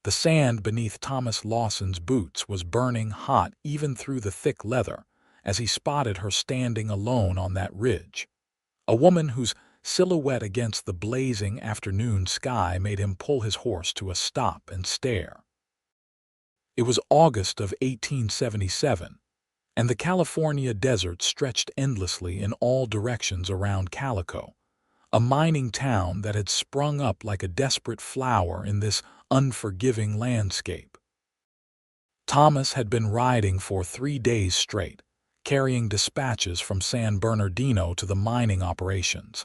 The sand beneath Thomas Lawson's boots was burning hot even through the thick leather as he spotted her standing alone on that ridge. A woman whose silhouette against the blazing afternoon sky made him pull his horse to a stop and stare. It was August of 1877, and the California desert stretched endlessly in all directions around Calico, a mining town that had sprung up like a desperate flower in this unforgiving landscape. Thomas had been riding for 3 days straight, carrying dispatches from San Bernardino to the mining operations,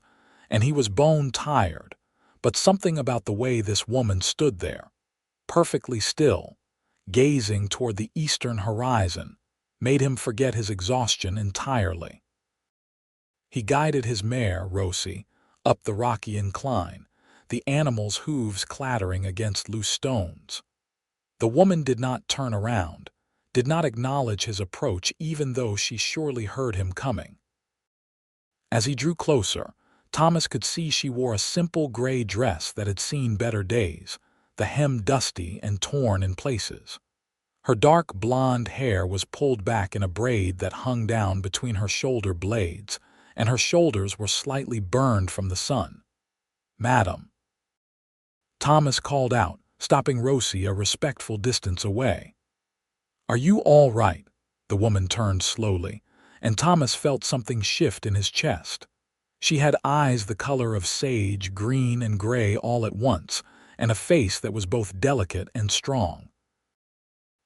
and he was bone tired, but something about the way this woman stood there, perfectly still, gazing toward the eastern horizon, made him forget his exhaustion entirely. He guided his mare, Rosie, up the rocky incline, the animal's hooves clattering against loose stones. The woman did not turn around, did not acknowledge his approach even though she surely heard him coming. As he drew closer, Thomas could see she wore a simple gray dress that had seen better days, the hem dusty and torn in places. Her dark blonde hair was pulled back in a braid that hung down between her shoulder blades, and her shoulders were slightly burned from the sun. "Madam," Thomas called out, stopping Rosie a respectful distance away. "Are you all right?" The woman turned slowly, and Thomas felt something shift in his chest. She had eyes the color of sage, green and gray all at once, and a face that was both delicate and strong.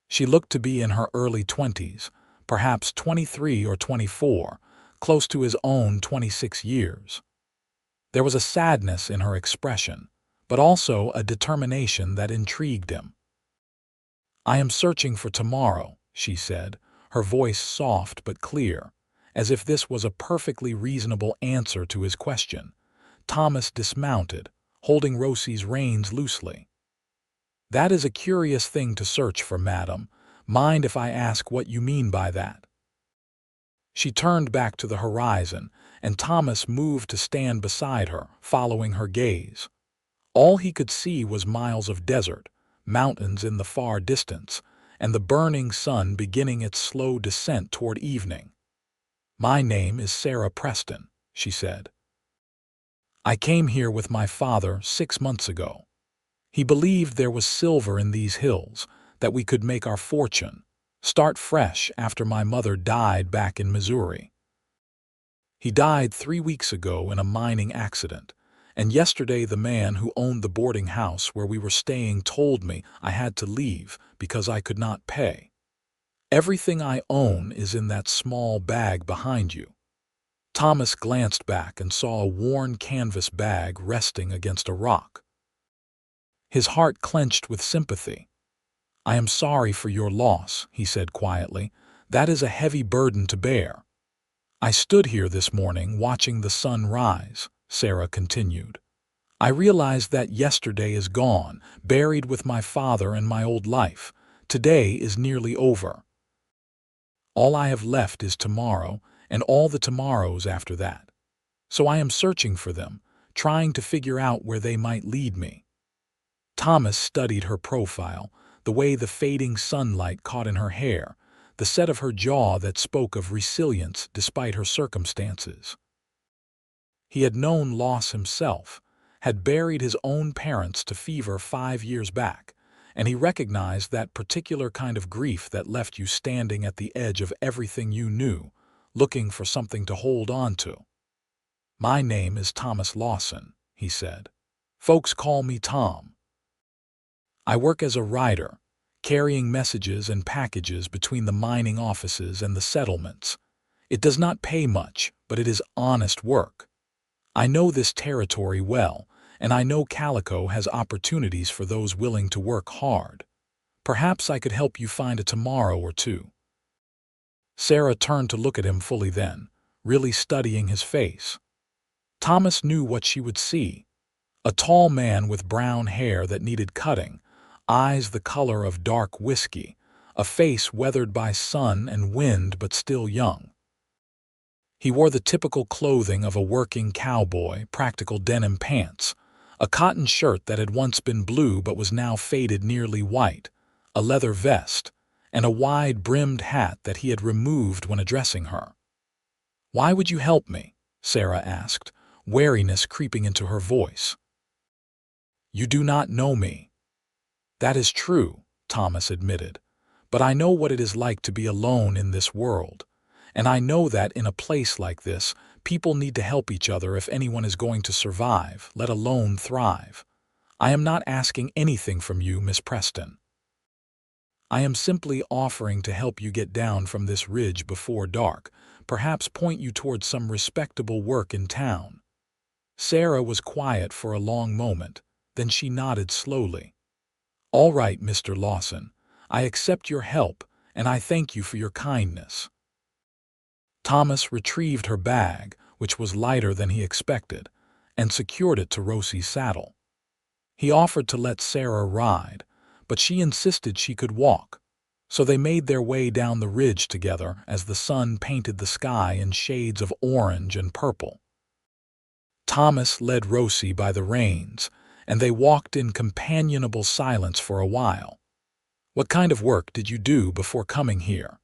She looked to be in her early 20s, perhaps 23 or 24, close to his own 26 years. There was a sadness in her expression, but also a determination that intrigued him. "I am searching for tomorrow," she said, her voice soft but clear, as if this was a perfectly reasonable answer to his question. Thomas dismounted, holding Rosie's reins loosely. "That is a curious thing to search for, madam. Mind if I ask what you mean by that?" She turned back to the horizon, and Thomas moved to stand beside her, following her gaze. All he could see was miles of desert, mountains in the far distance, and the burning sun beginning its slow descent toward evening. "My name is Sarah Preston," she said. "I came here with my father 6 months ago. He believed there was silver in these hills, that we could make our fortune, start fresh after my mother died back in Missouri. He died 3 weeks ago in a mining accident, and yesterday the man who owned the boarding house where we were staying told me I had to leave because I could not pay. Everything I own is in that small bag behind you." Thomas glanced back and saw a worn canvas bag resting against a rock. His heart clenched with sympathy. "I am sorry for your loss," he said quietly. "That is a heavy burden to bear." "I stood here this morning watching the sun rise," Sarah continued. "I realized that yesterday is gone, buried with my father and my old life. Today is nearly over. All I have left is tomorrow and all the tomorrows after that. So I am searching for them, trying to figure out where they might lead me." Thomas studied her profile, the way the fading sunlight caught in her hair, the set of her jaw that spoke of resilience despite her circumstances. He had known loss himself, had buried his own parents to fever 5 years back, and he recognized that particular kind of grief that left you standing at the edge of everything you knew, looking for something to hold on to. "My name is Thomas Lawson," he said. "Folks call me Tom. I work as a writer, carrying messages and packages between the mining offices and the settlements. It does not pay much, but it is honest work. I know this territory well, and I know Calico has opportunities for those willing to work hard. Perhaps I could help you find a tomorrow or two." Sarah turned to look at him fully then, really studying his face. Thomas knew what she would see. A tall man with brown hair that needed cutting, eyes the color of dark whiskey, a face weathered by sun and wind but still young. He wore the typical clothing of a working cowboy, practical denim pants, A cotton shirt that had once been blue but was now faded nearly white, a leather vest, and a wide-brimmed hat that he had removed when addressing her. "Why would you help me?" Sarah asked, wariness creeping into her voice. "You do not know me." "That is true," Thomas admitted, "but I know what it is like to be alone in this world, and I know that in a place like this, people need to help each other if anyone is going to survive, let alone thrive. I am not asking anything from you, Miss Preston. I am simply offering to help you get down from this ridge before dark, perhaps point you towards some respectable work in town." Sarah was quiet for a long moment, then she nodded slowly. "All right, Mr. Lawson, I accept your help, and I thank you for your kindness." Thomas retrieved her bag, which was lighter than he expected, and secured it to Rosie's saddle. He offered to let Sarah ride, but she insisted she could walk, so they made their way down the ridge together as the sun painted the sky in shades of orange and purple. Thomas led Rosie by the reins, and they walked in companionable silence for a while. "What kind of work did you do before coming here?"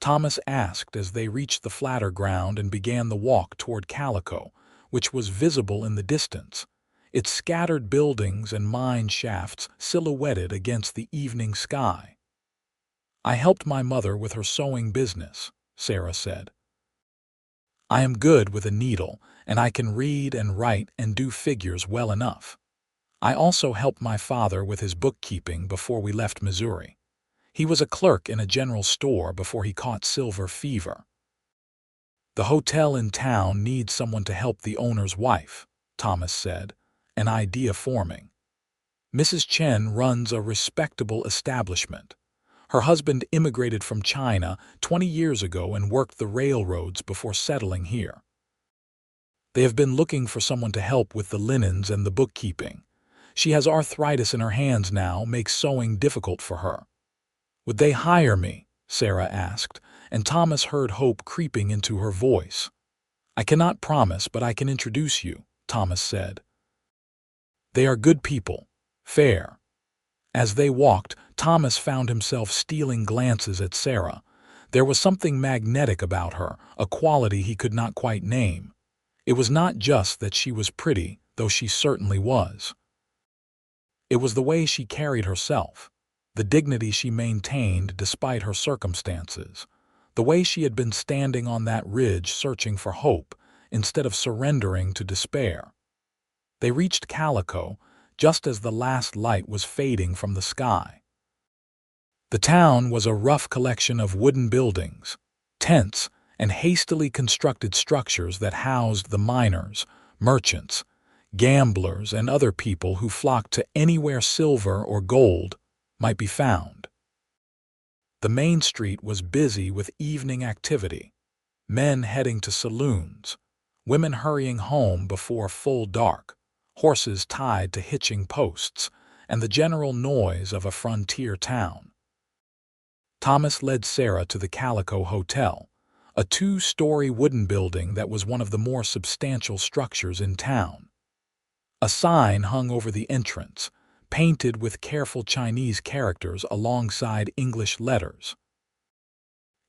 Thomas asked as they reached the flatter ground and began the walk toward Calico, which was visible in the distance, its scattered buildings and mine shafts silhouetted against the evening sky. "I helped my mother with her sewing business," Sarah said. "I am good with a needle, and I can read and write and do figures well enough. I also helped my father with his bookkeeping before we left Missouri. He was a clerk in a general store before he caught silver fever." "The hotel in town needs someone to help the owner's wife," Thomas said, an idea forming. "Mrs. Chen runs a respectable establishment. Her husband immigrated from China 20 years ago and worked the railroads before settling here. They have been looking for someone to help with the linens and the bookkeeping. She has arthritis in her hands now, makes sewing difficult for her." "Would they hire me?" Sarah asked, and Thomas heard hope creeping into her voice. "I cannot promise, but I can introduce you," Thomas said. "They are good people, fair." As they walked, Thomas found himself stealing glances at Sarah. There was something magnetic about her, a quality he could not quite name. It was not just that she was pretty, though she certainly was. It was the way she carried herself, the dignity she maintained despite her circumstances, the way she had been standing on that ridge searching for hope instead of surrendering to despair. They reached Calico just as the last light was fading from the sky. The town was a rough collection of wooden buildings, tents, and hastily constructed structures that housed the miners, merchants, gamblers, and other people who flocked to anywhere silver or gold might be found. The main street was busy with evening activity, men heading to saloons, women hurrying home before full dark, horses tied to hitching posts, and the general noise of a frontier town. Thomas led Sarah to the Calico Hotel, a 2-story wooden building that was one of the more substantial structures in town. A sign hung over the entrance, painted with careful Chinese characters alongside English letters.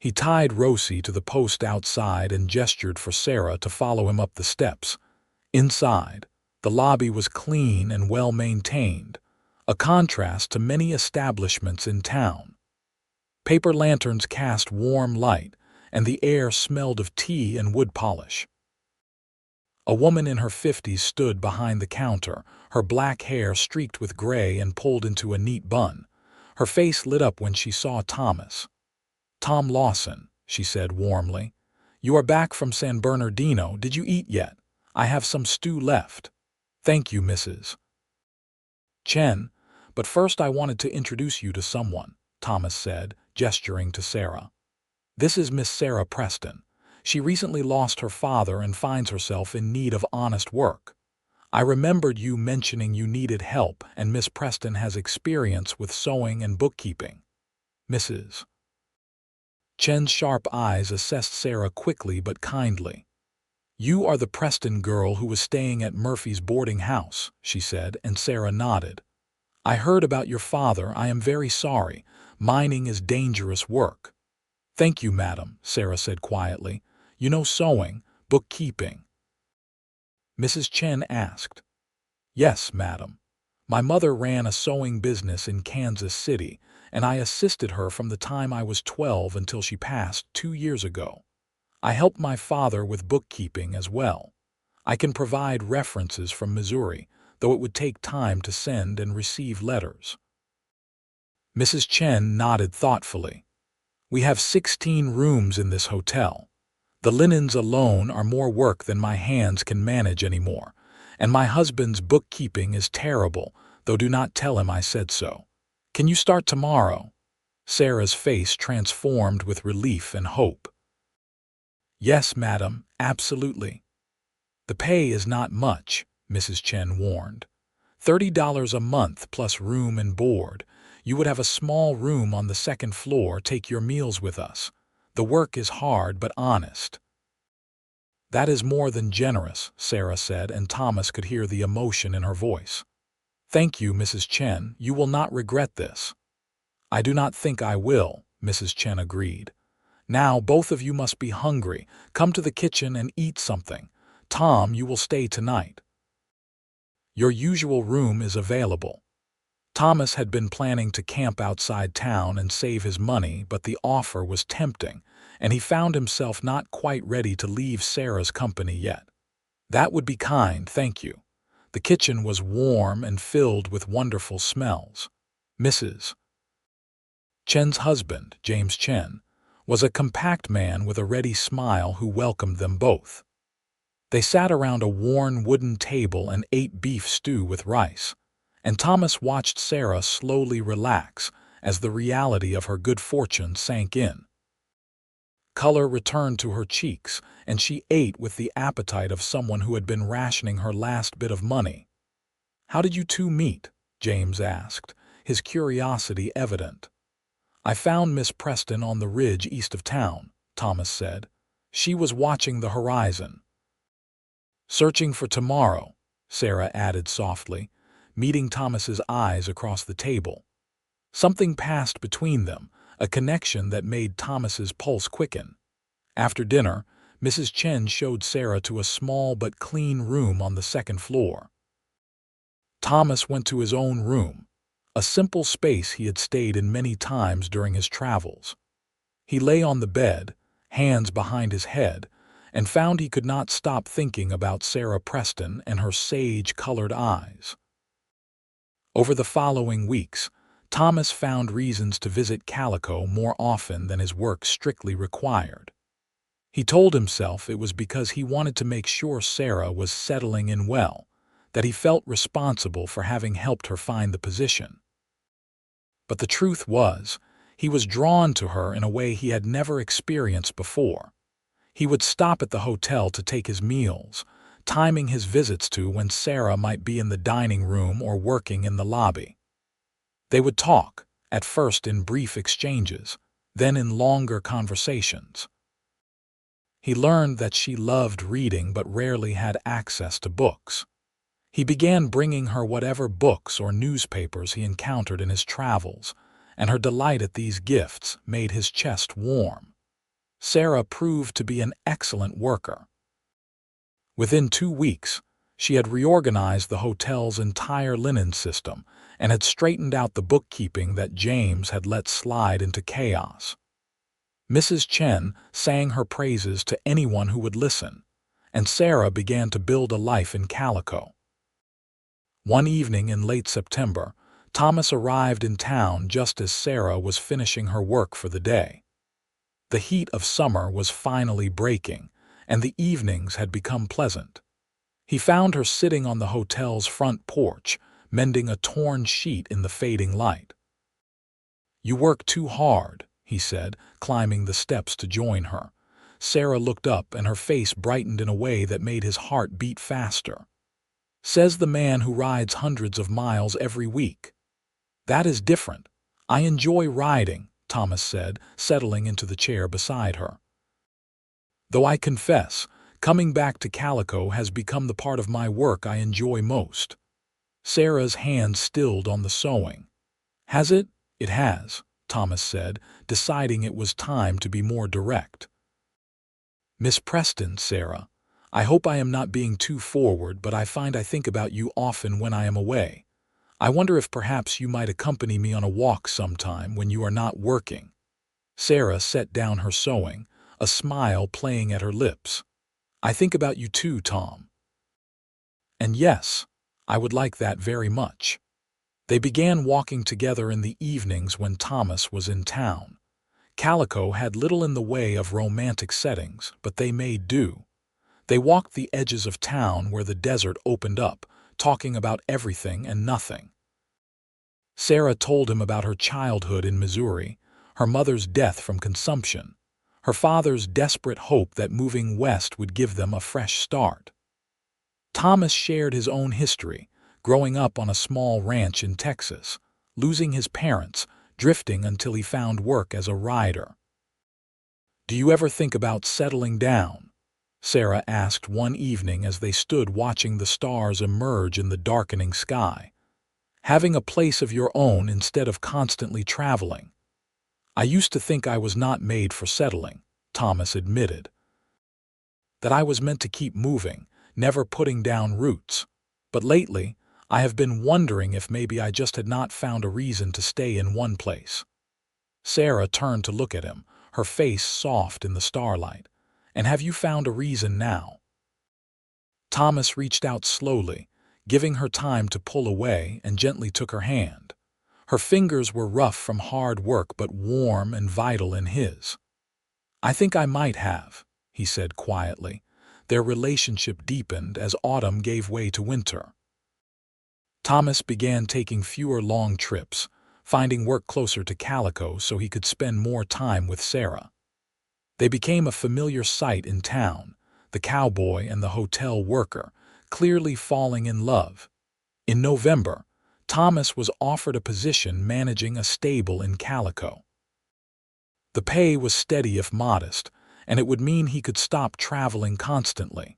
He tied Rosie to the post outside and gestured for Sarah to follow him up the steps. Inside, the lobby was clean and well-maintained, a contrast to many establishments in town. Paper lanterns cast warm light, and the air smelled of tea and wood polish. A woman in her 50s stood behind the counter, her black hair streaked with gray and pulled into a neat bun. Her face lit up when she saw Thomas. "Tom Lawson," she said warmly. "You are back from San Bernardino. Did you eat yet? I have some stew left." "Thank you, Mrs. Chen, but first I wanted to introduce you to someone," Thomas said, gesturing to Sarah. "This is Miss Sarah Preston. She recently lost her father and finds herself in need of honest work. I remembered you mentioning you needed help, and Miss Preston has experience with sewing and bookkeeping." Mrs. Chen's sharp eyes assessed Sarah quickly but kindly. "You are the Preston girl who was staying at Murphy's boarding house," she said, and Sarah nodded. "I heard about your father. I am very sorry. Mining is dangerous work." "Thank you, madam," Sarah said quietly. "You know sewing, bookkeeping?" Mrs. Chen asked. "Yes, madam. My mother ran a sewing business in Kansas City, and I assisted her from the time I was 12 until she passed 2 years ago. I helped my father with bookkeeping as well. I can provide references from Missouri, though it would take time to send and receive letters." Mrs. Chen nodded thoughtfully. "We have 16 rooms in this hotel. The linens alone are more work than my hands can manage anymore, and my husband's bookkeeping is terrible, though do not tell him I said so. Can you start tomorrow?" Sarah's face transformed with relief and hope. "Yes, madam, absolutely." "The pay is not much," Mrs. Chen warned. $30 a month plus room and board. You would have a small room on the second floor. Take your meals with us. The work is hard but honest." "That is more than generous," Sarah said, and Thomas could hear the emotion in her voice. "Thank you, Mrs. Chen. You will not regret this." "I do not think I will," Mrs. Chen agreed. "Now both of you must be hungry. Come to the kitchen and eat something. Tom, you will stay tonight. Your usual room is available." Thomas had been planning to camp outside town and save his money, but the offer was tempting, and he found himself not quite ready to leave Sarah's company yet. "That would be kind, thank you." The kitchen was warm and filled with wonderful smells. Mrs. Chen's husband, James Chen, was a compact man with a ready smile who welcomed them both. They sat around a worn wooden table and ate beef stew with rice, and Thomas watched Sarah slowly relax as the reality of her good fortune sank in. Color returned to her cheeks, and she ate with the appetite of someone who had been rationing her last bit of money. "How did you two meet?" James asked, his curiosity evident. "I found Miss Preston on the ridge east of town," Thomas said. "She was watching the horizon." "Searching for tomorrow," Sarah added softly, meeting Thomas's eyes across the table. Something passed between them, a connection that made Thomas's pulse quicken. After dinner, Mrs. Chen showed Sarah to a small but clean room on the second floor. Thomas went to his own room, a simple space he had stayed in many times during his travels. He lay on the bed, hands behind his head, and found he could not stop thinking about Sarah Preston and her sage-colored eyes. Over the following weeks, Thomas found reasons to visit Calico more often than his work strictly required. He told himself it was because he wanted to make sure Sarah was settling in well, that he felt responsible for having helped her find the position. But the truth was, he was drawn to her in a way he had never experienced before. He would stop at the hotel to take his meals, timing his visits to when Sarah might be in the dining room or working in the lobby. They would talk, at first in brief exchanges, then in longer conversations. He learned that she loved reading but rarely had access to books. He began bringing her whatever books or newspapers he encountered in his travels, and her delight at these gifts made his chest warm. Sarah proved to be an excellent worker. Within 2 weeks, she had reorganized the hotel's entire linen system and had straightened out the bookkeeping that James had let slide into chaos. Mrs. Chen sang her praises to anyone who would listen, and Sarah began to build a life in Calico. One evening in late September, Thomas arrived in town just as Sarah was finishing her work for the day. The heat of summer was finally breaking, and the evenings had become pleasant. He found her sitting on the hotel's front porch, mending a torn sheet in the fading light. "You work too hard," he said, climbing the steps to join her. Sarah looked up, and her face brightened in a way that made his heart beat faster. "Says the man who rides hundreds of miles every week." "That is different. I enjoy riding," Thomas said, settling into the chair beside her. "Though I confess, Coming back to Calico has become the part of my work I enjoy most. Sarah's hand stilled on the sewing. Has it? It has, Thomas said, deciding it was time to be more direct. Miss Preston, Sarah, I hope I am not being too forward, but I think about you often when I am away. I wonder if perhaps you might accompany me on a walk sometime when you are not working. Sarah set down her sewing, a smile playing at her lips. I think about you too, Tom. And yes, I would like that very much. They began walking together in the evenings when Thomas was in town. Calico had little in the way of romantic settings, but they made do. They walked the edges of town where the desert opened up, talking about everything and nothing. Sarah told him about her childhood in Missouri, her mother's death from consumption, her father's desperate hope that moving west would give them a fresh start. Thomas shared his own history, growing up on a small ranch in Texas, losing his parents, drifting until he found work as a rider. Do you ever think about settling down? Sarah asked one evening as they stood watching the stars emerge in the darkening sky. Having a place of your own instead of constantly traveling. I used to think I was not made for settling, Thomas admitted. That I was meant to keep moving, never putting down roots. But lately, I have been wondering if maybe I just had not found a reason to stay in one place. Sarah turned to look at him, her face soft in the starlight. And have you found a reason now? Thomas reached out slowly, giving her time to pull away, and gently took her hand. Her fingers were rough from hard work but warm and vital in his. I think I might have, he said quietly. Their relationship deepened as autumn gave way to winter. Thomas began taking fewer long trips, finding work closer to Calico so he could spend more time with Sarah. They became a familiar sight in town, the cowboy and the hotel worker, clearly falling in love. In November, Thomas was offered a position managing a stable in Calico. The pay was steady if modest, and it would mean he could stop traveling constantly.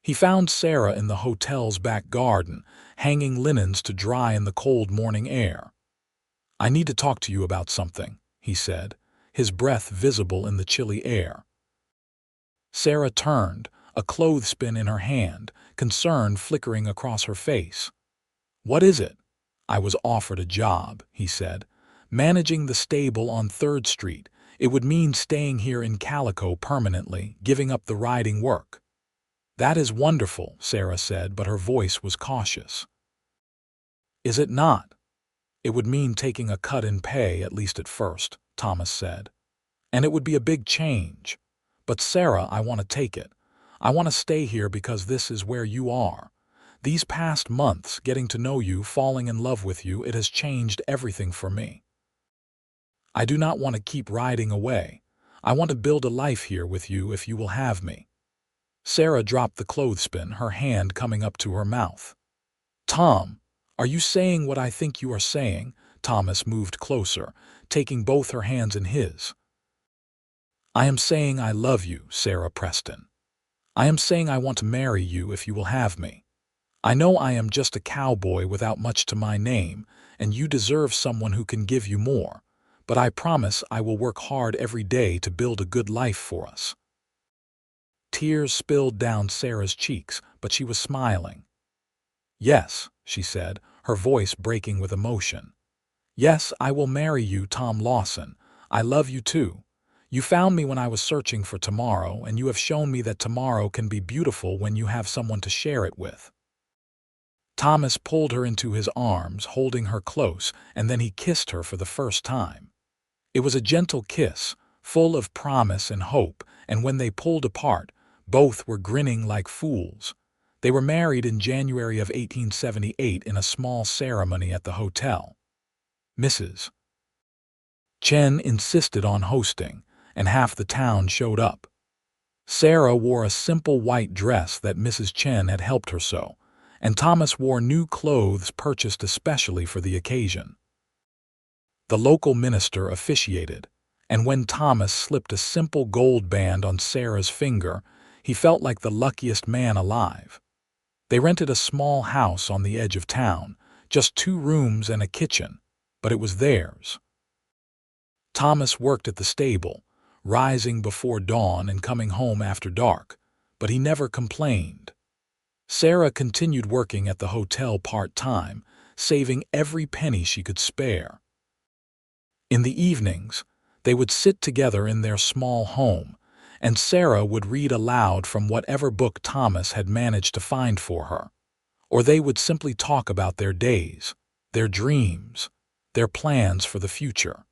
He found Sarah in the hotel's back garden, hanging linens to dry in the cold morning air. I need to talk to you about something, he said, his breath visible in the chilly air. Sarah turned, a clothespin in her hand, concern flickering across her face. What is it? I was offered a job, he said, managing the stable on 3rd Street. It would mean staying here in Calico permanently, giving up the riding work. That is wonderful, Sarah said, but her voice was cautious. Is it not? It would mean taking a cut in pay, at least at first, Thomas said. And it would be a big change. But Sarah, I want to take it. I want to stay here because this is where you are. These past months, getting to know you, falling in love with you, it has changed everything for me. I do not want to keep riding away. I want to build a life here with you if you will have me. Sarah dropped the clothespin, her hand coming up to her mouth. Tom, are you saying what I think you are saying? Thomas moved closer, taking both her hands in his. I am saying I love you, Sarah Preston. I am saying I want to marry you if you will have me. I know I am just a cowboy without much to my name, and you deserve someone who can give you more, but I promise I will work hard every day to build a good life for us. Tears spilled down Sarah's cheeks, but she was smiling. Yes, she said, her voice breaking with emotion. Yes, I will marry you, Tom Lawson. I love you too. You found me when I was searching for tomorrow, and you have shown me that tomorrow can be beautiful when you have someone to share it with. Thomas pulled her into his arms, holding her close, and then he kissed her for the first time. It was a gentle kiss, full of promise and hope, and when they pulled apart, both were grinning like fools. They were married in January of 1878 in a small ceremony at the hotel. Mrs. Chen insisted on hosting, and half the town showed up. Sarah wore a simple white dress that Mrs. Chen had helped her sew, and Thomas wore new clothes purchased especially for the occasion. The local minister officiated, and when Thomas slipped a simple gold band on Sarah's finger, He felt like the luckiest man alive. They rented a small house on the edge of town, just 2 rooms and a kitchen, but it was theirs. Thomas worked at the stable, rising before dawn and coming home after dark, but he never complained. Sarah continued working at the hotel part-time, saving every penny she could spare. In the evenings, they would sit together in their small home, and Sarah would read aloud from whatever book Thomas had managed to find for her, or they would simply talk about their days, their dreams, their plans for the future.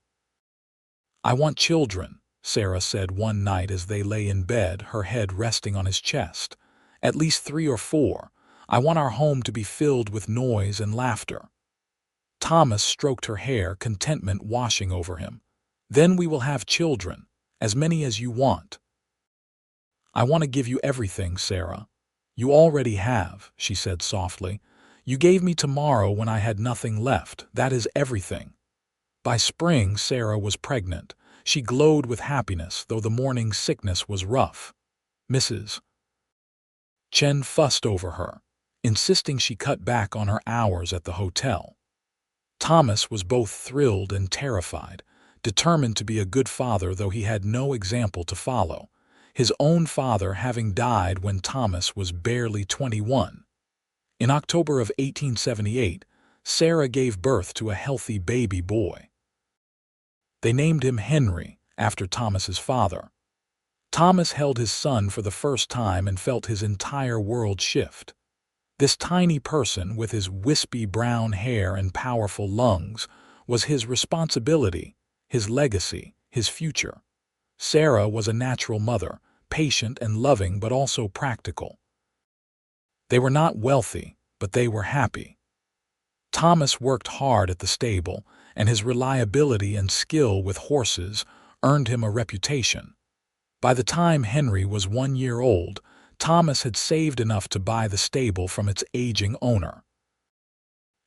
"I want children," Sarah said one night as they lay in bed, her head resting on his chest. "At least 3 or 4. I want our home to be filled with noise and laughter." Thomas stroked her hair, contentment washing over him. "Then we will have children, as many as you want." "I want to give you everything, Sarah." "You already have," she said softly. "You gave me tomorrow when I had nothing left. That is everything." By spring, Sarah was pregnant. She glowed with happiness, though the morning sickness was rough. Mrs. Chen fussed over her, insisting she cut back on her hours at the hotel. Thomas was both thrilled and terrified, determined to be a good father, though he had no example to follow, his own father having died when Thomas was barely 21. In October of 1878, Sarah gave birth to a healthy baby boy. They named him Henry, after Thomas's father. Thomas held his son for the first time and felt his entire world shift. This tiny person, with his wispy brown hair and powerful lungs, was his responsibility, his legacy, his future. Sarah was a natural mother, patient and loving but also practical. They were not wealthy, but they were happy. Thomas worked hard at the stable, and his reliability and skill with horses earned him a reputation. By the time Henry was 1 year old, Thomas had saved enough to buy the stable from its aging owner.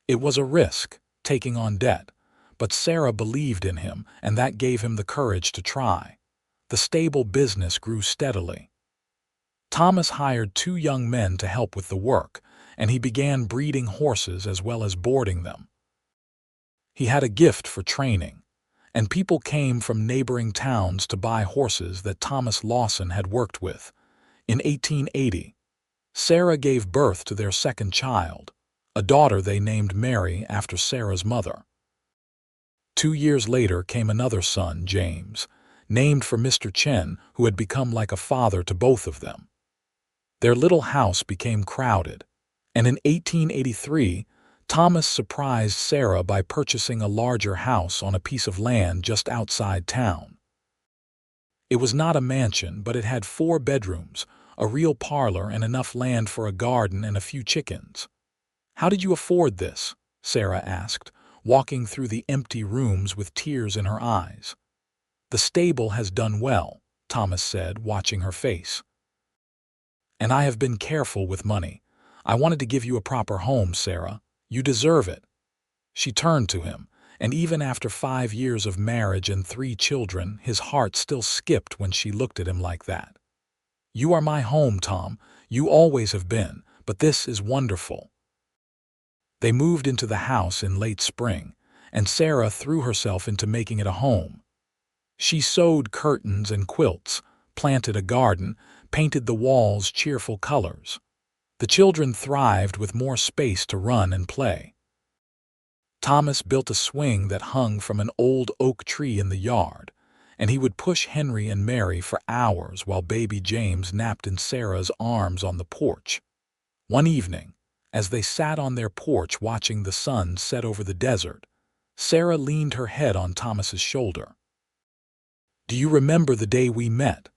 It was a risk, taking on debt, but Sarah believed in him, and that gave him the courage to try. The stable business grew steadily. Thomas hired 2 young men to help with the work, and he began breeding horses as well as boarding them. He had a gift for training, and people came from neighboring towns to buy horses that Thomas Lawson had worked with. In 1880, Sarah gave birth to their second child, a daughter they named Mary after Sarah's mother. 2 years later came another son, James, named for Mr. Chen, who had become like a father to both of them. Their little house became crowded, and in 1883, Thomas surprised Sarah by purchasing a larger house on a piece of land just outside town. It was not a mansion, but it had 4 bedrooms, a real parlor, and enough land for a garden and a few chickens. "How did you afford this?" Sarah asked, walking through the empty rooms with tears in her eyes. "The stable has done well," Thomas said, watching her face. "And I have been careful with money. I wanted to give you a proper home, Sarah. You deserve it." She turned to him, and even after 5 years of marriage and 3 children, his heart still skipped when she looked at him like that. "You are my home, Tom. You always have been, but this is wonderful." They moved into the house in late spring, and Sarah threw herself into making it a home. She sewed curtains and quilts, planted a garden, painted the walls cheerful colors. The children thrived with more space to run and play. Thomas built a swing that hung from an old oak tree in the yard, and he would push Henry and Mary for hours while baby James napped in Sarah's arms on the porch. One evening, as they sat on their porch watching the sun set over the desert, Sarah leaned her head on Thomas's shoulder. "Do you remember the day we met,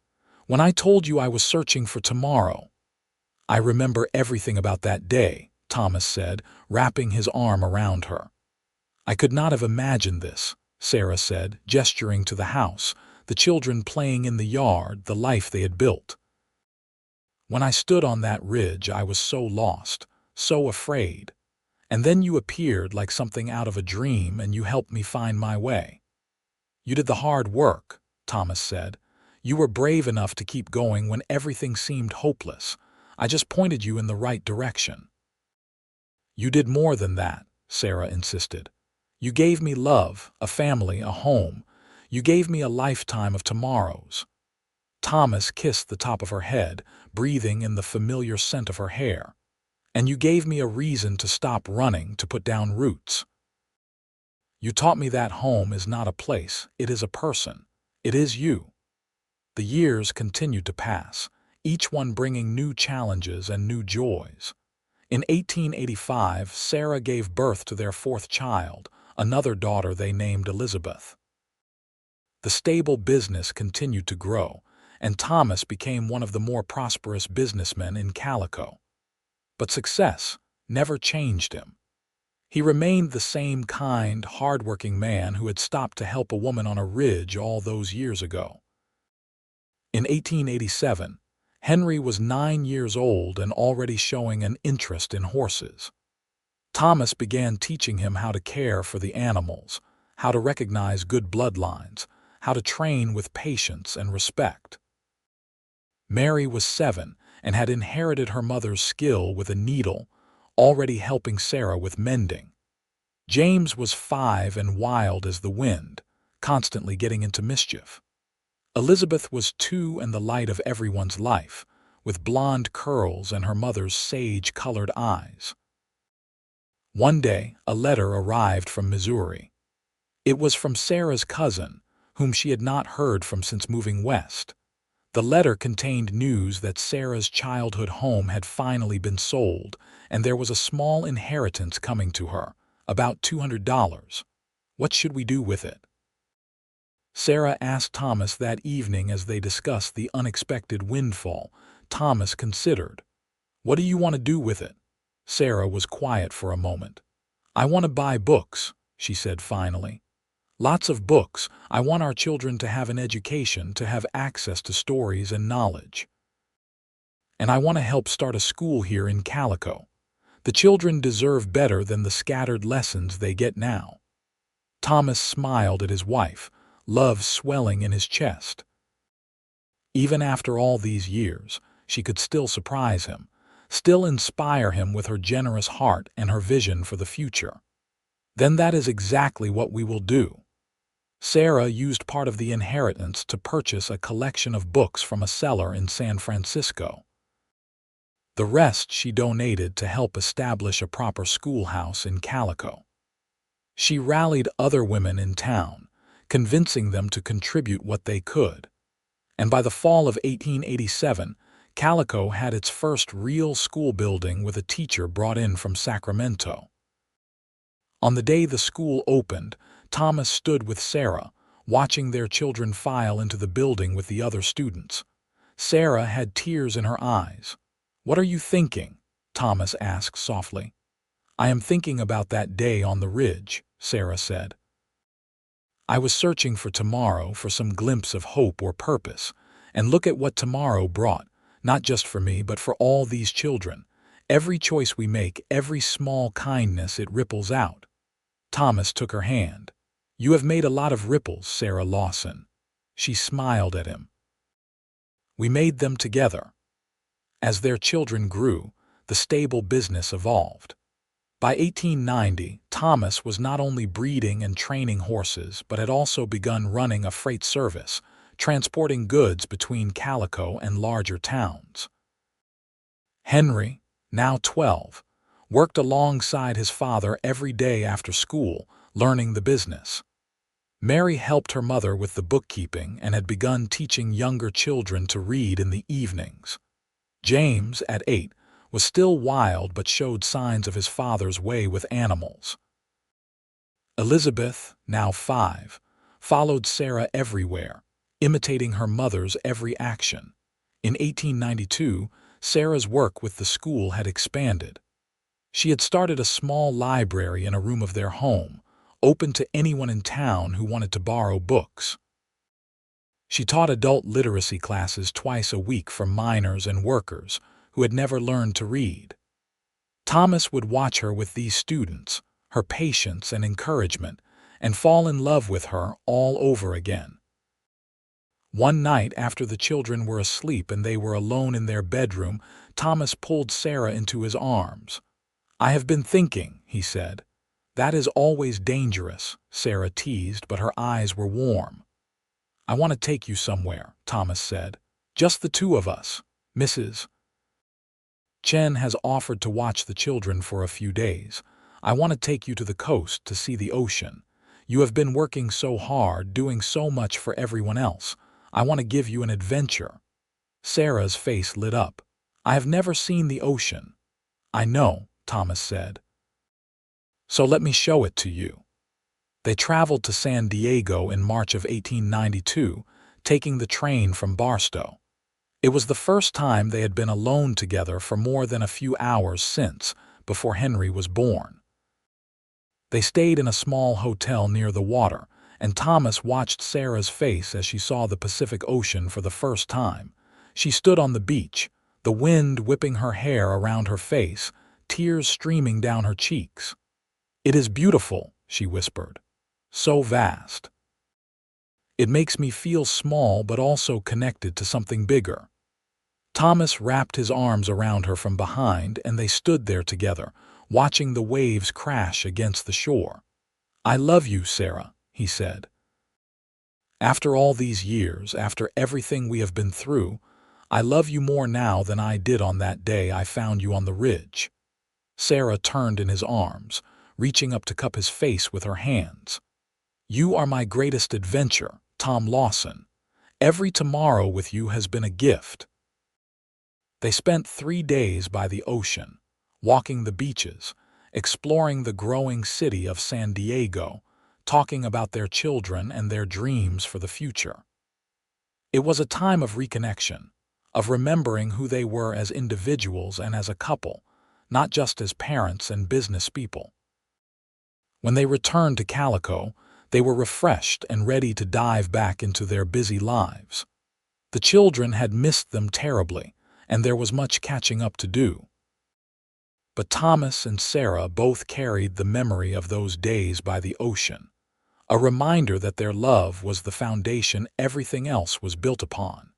when I told you I was searching for tomorrow?" "I remember everything about that day," Thomas said, wrapping his arm around her. "I could not have imagined this," Sarah said, gesturing to the house, the children playing in the yard, the life they had built. "When I stood on that ridge, I was so lost, so afraid. And then you appeared like something out of a dream, and you helped me find my way." "You did the hard work," Thomas said. You were brave enough to keep going when everything seemed hopeless. I just pointed you in the right direction." "You did more than that," Sarah insisted. "You gave me love, a family, a home. You gave me a lifetime of tomorrows." Thomas kissed the top of her head, breathing in the familiar scent of her hair. "And you gave me a reason to stop running, to put down roots. You taught me that home is not a place, it is a person. It is you." The years continued to pass, each one bringing new challenges and new joys. In 1885, Sarah gave birth to their fourth child, another daughter they named Elizabeth. The stable business continued to grow, and Thomas became one of the more prosperous businessmen in Calico. But success never changed him. He remained the same kind, hard-working man who had stopped to help a woman on a ridge all those years ago. In 1887, Henry was 9 years old and already showing an interest in horses. Thomas began teaching him how to care for the animals, how to recognize good bloodlines, how to train with patience and respect. Mary was 7 and had inherited her mother's skill with a needle, already helping Sarah with mending. James was 5 and wild as the wind, constantly getting into mischief. Elizabeth was 2 and the light of everyone's life, with blonde curls and her mother's sage-colored eyes. One day, a letter arrived from Missouri. It was from Sarah's cousin, whom she had not heard from since moving west. The letter contained news that Sarah's childhood home had finally been sold, and there was a small inheritance coming to her, about $200. What should we do with it? Sarah asked Thomas that evening as they discussed the unexpected windfall. Thomas considered. "What do you want to do with it?" Sarah was quiet for a moment. "I want to buy books," she said finally. "Lots of books. I want our children to have an education, to have access to stories and knowledge. And I want to help start a school here in Calico. The children deserve better than the scattered lessons they get now." Thomas smiled at his wife, love swelling in his chest. Even after all these years, she could still surprise him, still inspire him with her generous heart and her vision for the future. "Then that is exactly what we will do." Sarah used part of the inheritance to purchase a collection of books from a seller in San Francisco. The rest she donated to help establish a proper schoolhouse in Calico. She rallied other women in town, convincing them to contribute what they could. And by the fall of 1887, Calico had its first real school building with a teacher brought in from Sacramento. On the day the school opened, Thomas stood with Sarah, watching their children file into the building with the other students. Sarah had tears in her eyes. "What are you thinking?" Thomas asked softly. "I am thinking about that day on the ridge," Sarah said. "I was searching for tomorrow, for some glimpse of hope or purpose, and look at what tomorrow brought, not just for me, but for all these children. Every choice we make, every small kindness, it ripples out." Thomas took her hand. "You have made a lot of ripples, Sarah Lawson." She smiled at him. "We made them together." As their children grew, the stable business evolved. By 1890, Thomas was not only breeding and training horses, but had also begun running a freight service, transporting goods between Calico and larger towns. Henry, now 12, worked alongside his father every day after school, learning the business. Mary helped her mother with the bookkeeping and had begun teaching younger children to read in the evenings. James, at 8, was still wild but showed signs of his father's way with animals. Elizabeth, now 5, followed Sarah everywhere, imitating her mother's every action. In 1892, Sarah's work with the school had expanded. She had started a small library in a room of their home, open to anyone in town who wanted to borrow books. She taught adult literacy classes twice a week for minors and workers who had never learned to read. Thomas would watch her with these students, her patience and encouragement, and fall in love with her all over again. One night, after the children were asleep and they were alone in their bedroom, Thomas pulled Sarah into his arms. "I have been thinking," he said. "That is always dangerous," Sarah teased, but her eyes were warm. "I want to take you somewhere," Thomas said. "Just the two of us. Mrs. Chen has offered to watch the children for a few days. I want to take you to the coast to see the ocean. You have been working so hard, doing so much for everyone else. I want to give you an adventure." Sarah's face lit up. "I have never seen the ocean." "I know," Thomas said. "So let me show it to you." They traveled to San Diego in March of 1892, taking the train from Barstow. It was the first time they had been alone together for more than a few hours since, before Henry was born. They stayed in a small hotel near the water, and Thomas watched Sarah's face as she saw the Pacific Ocean for the first time. She stood on the beach, the wind whipping her hair around her face, tears streaming down her cheeks. "It is beautiful," she whispered. "So vast. It makes me feel small but also connected to something bigger." Thomas wrapped his arms around her from behind, and they stood there together, watching the waves crash against the shore. "I love you, Sarah," he said. "After all these years, after everything we have been through, I love you more now than I did on that day I found you on the ridge." Sarah turned in his arms, reaching up to cup his face with her hands. "You are my greatest adventure, Tom Lawson. Every tomorrow with you has been a gift." They spent 3 days by the ocean, walking the beaches, exploring the growing city of San Diego, talking about their children and their dreams for the future. It was a time of reconnection, of remembering who they were as individuals and as a couple, not just as parents and business people. When they returned to Calico, they were refreshed and ready to dive back into their busy lives. The children had missed them terribly, and there was much catching up to do. But Thomas and Sarah both carried the memory of those days by the ocean, a reminder that their love was the foundation everything else was built upon.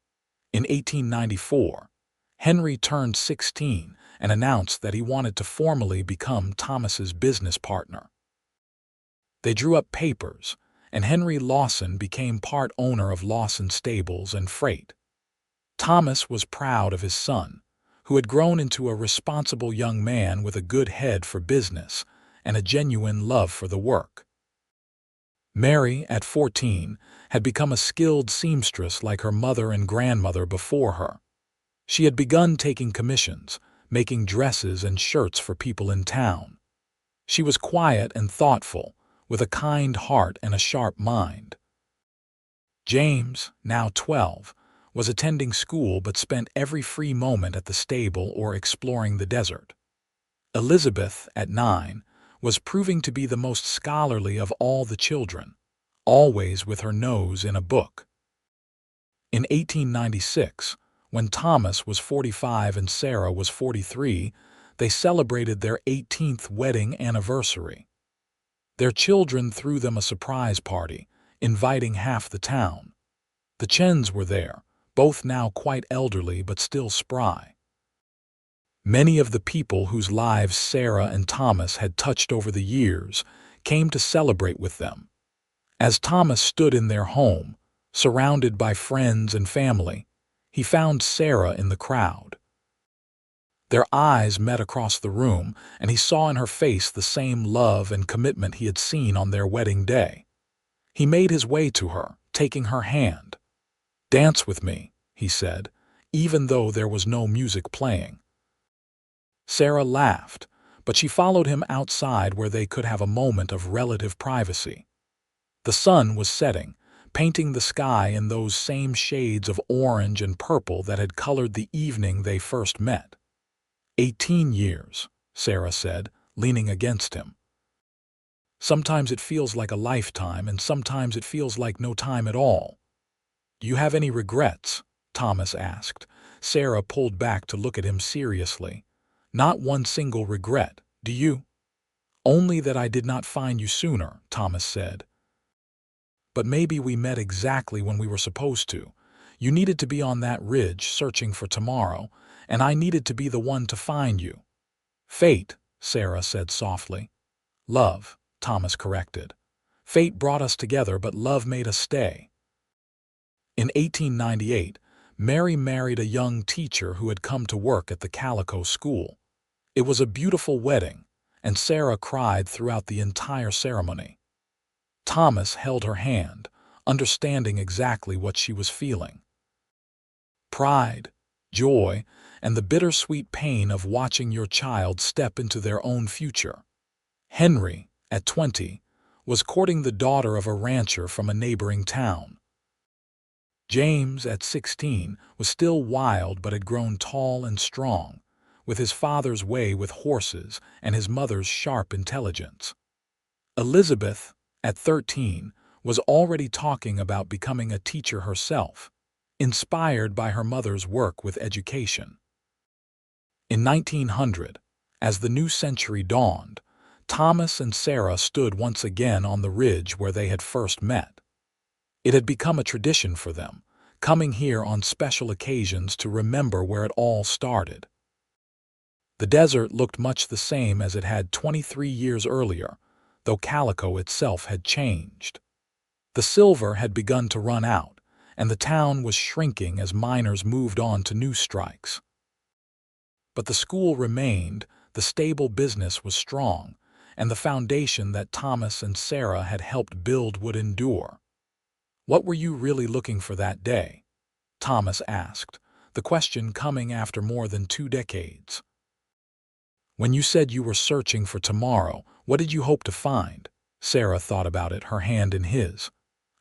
In 1894, Henry turned 16 and announced that he wanted to formally become Thomas's business partner. They drew up papers, and Henry Lawson became part owner of Lawson Stables and Freight. Thomas was proud of his son, who had grown into a responsible young man with a good head for business and a genuine love for the work. Mary, at 14, had become a skilled seamstress like her mother and grandmother before her. She had begun taking commissions, making dresses and shirts for people in town. She was quiet and thoughtful, with a kind heart and a sharp mind. James, now 12, was attending school but spent every free moment at the stable or exploring the desert. Elizabeth, at 9, was proving to be the most scholarly of all the children, always with her nose in a book. In 1896, when Thomas was 45 and Sarah was 43, they celebrated their 18th wedding anniversary. Their children threw them a surprise party, inviting half the town. The Chens were there, both now quite elderly but still spry. Many of the people whose lives Sarah and Thomas had touched over the years came to celebrate with them. As Thomas stood in their home, surrounded by friends and family, he found Sarah in the crowd. Their eyes met across the room, and he saw in her face the same love and commitment he had seen on their wedding day. He made his way to her, taking her hand. "Dance with me," he said, even though there was no music playing. Sarah laughed, but she followed him outside where they could have a moment of relative privacy. The sun was setting, painting the sky in those same shades of orange and purple that had colored the evening they first met. 18 years, Sarah said, leaning against him. "Sometimes it feels like a lifetime, and sometimes it feels like no time at all." "Do you have any regrets?" Thomas asked. Sarah pulled back to look at him seriously. "Not one single regret, do you?" "Only that I did not find you sooner," Thomas said. "But maybe we met exactly when we were supposed to. You needed to be on that ridge searching for tomorrow, and I needed to be the one to find you." "Fate," Sarah said softly. "Love," Thomas corrected. "Fate brought us together, but love made us stay." In 1898, Mary married a young teacher who had come to work at the Calico School. It was a beautiful wedding, and Sarah cried throughout the entire ceremony. Thomas held her hand, understanding exactly what she was feeling. Pride, joy, and the bittersweet pain of watching your child step into their own future. Henry, at 20, was courting the daughter of a rancher from a neighboring town. James, at 16, was still wild but had grown tall and strong, with his father's way with horses and his mother's sharp intelligence. Elizabeth, at 13, was already talking about becoming a teacher herself, inspired by her mother's work with education. In 1900, as the new century dawned, Thomas and Sarah stood once again on the ridge where they had first met. It had become a tradition for them, coming here on special occasions to remember where it all started. The desert looked much the same as it had 23 years earlier, though Calico itself had changed. The silver had begun to run out, and the town was shrinking as miners moved on to new strikes. But the school remained, the stable business was strong, and the foundation that Thomas and Sarah had helped build would endure. "What were you really looking for that day?" Thomas asked, the question coming after more than 2 decades. "When you said you were searching for tomorrow, what did you hope to find?" Sarah thought about it, her hand in his.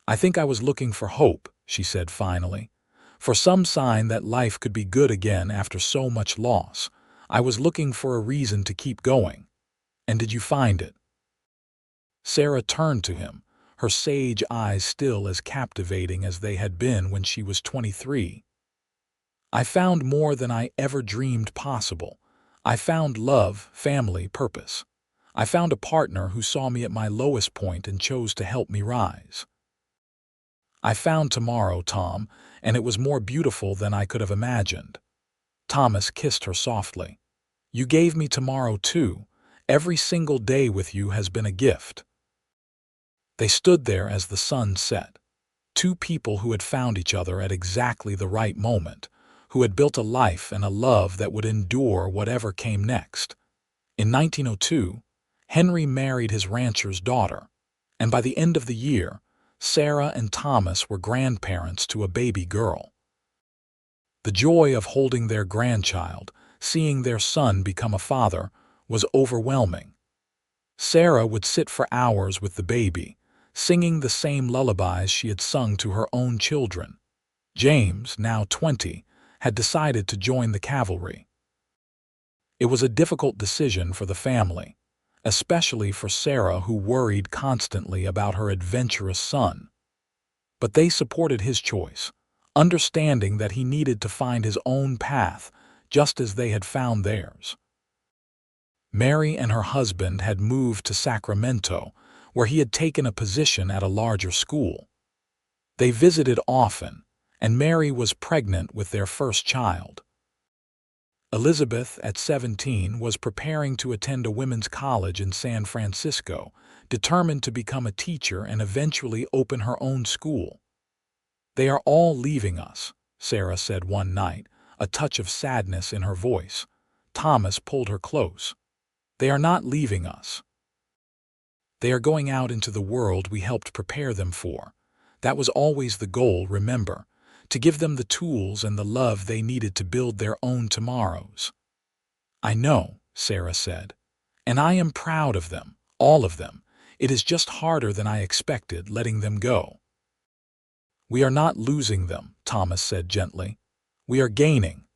"I think I was looking for hope," she said finally. "For some sign that life could be good again after so much loss. I was looking for a reason to keep going. And did you find it?" Sarah turned to him, her sage eyes still as captivating as they had been when she was 23. "I found more than I ever dreamed possible. I found love, family, purpose. I found a partner who saw me at my lowest point and chose to help me rise. I found tomorrow, Tom, and it was more beautiful than I could have imagined." Thomas kissed her softly. "You gave me tomorrow too. Every single day with you has been a gift." They stood there as the sun set. Two people who had found each other at exactly the right moment, who had built a life and a love that would endure whatever came next. In 1902, Henry married his rancher's daughter, and by the end of the year, Sarah and Thomas were grandparents to a baby girl. The joy of holding their grandchild, seeing their son become a father, was overwhelming. Sarah would sit for hours with the baby, singing the same lullabies she had sung to her own children. James, now 20, had decided to join the cavalry. It was a difficult decision for the family, especially for Sarah, who worried constantly about her adventurous son. But they supported his choice, understanding that he needed to find his own path, just as they had found theirs. Mary and her husband had moved to Sacramento, where he had taken a position at a larger school. They visited often, and Mary was pregnant with their first child. Elizabeth, at 17, was preparing to attend a women's college in San Francisco, determined to become a teacher and eventually open her own school. "They are all leaving us," Sarah said one night, a touch of sadness in her voice. Thomas pulled her close. "They are not leaving us. They are going out into the world we helped prepare them for. That was always the goal, remember, to give them the tools and the love they needed to build their own tomorrows." "I know," Sarah said, "and I am proud of them, all of them. It is just harder than I expected, letting them go." "We are not losing them," Thomas said gently. "We are gaining.